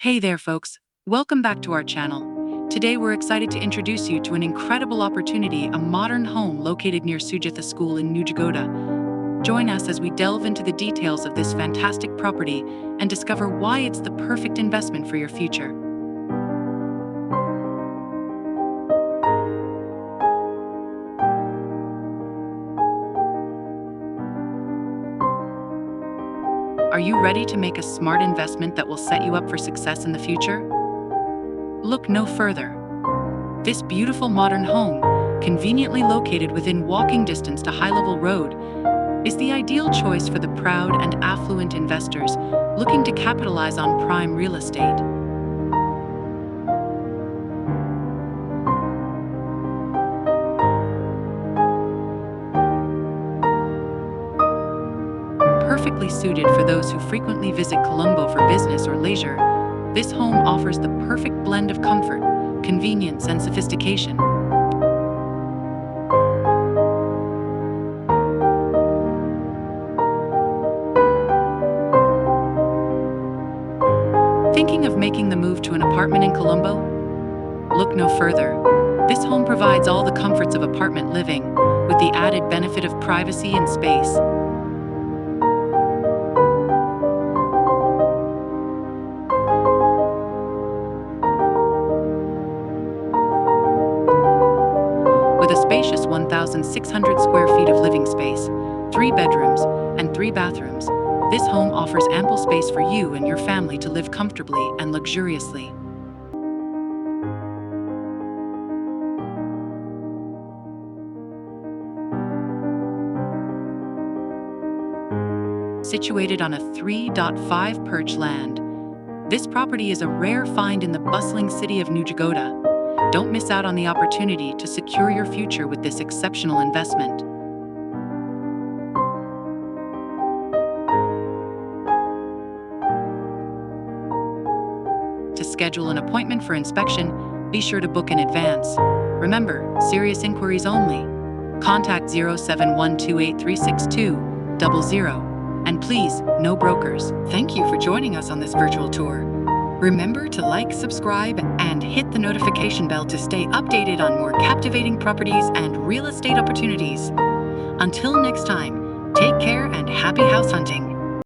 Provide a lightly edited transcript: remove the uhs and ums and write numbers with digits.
Hey there, folks. Welcome back to our channel. Today, we're excited to introduce you to an incredible opportunity, a modern home located near Sujatha School in Nugegoda. Join us as we delve into the details of this fantastic property and discover why it's the perfect investment for your future. Are you ready to make a smart investment that will set you up for success in the future? Look no further. This beautiful modern home, conveniently located within walking distance to Highlevel Road, is the ideal choice for the proud and affluent investors looking to capitalize on prime real estate. Perfectly suited for those who frequently visit Colombo for business or leisure, this home offers the perfect blend of comfort, convenience, and sophistication. Thinking of making the move to an apartment in Colombo? Look no further. This home provides all the comforts of apartment living, with the added benefit of privacy and space. With a spacious 1,600 square feet of living space, 3 bedrooms, and 3 bathrooms, this home offers ample space for you and your family to live comfortably and luxuriously. Situated on a 3.5 perch land, this property is a rare find in the bustling city of Nugegoda. Don't miss out on the opportunity to secure your future with this exceptional investment. To schedule an appointment for inspection, be sure to book in advance. Remember, serious inquiries only. Contact 0712836200. And please, no brokers. Thank you for joining us on this virtual tour. Remember to like, subscribe, and hit the notification bell to stay updated on more captivating properties and real estate opportunities. Until next time, take care and happy house hunting.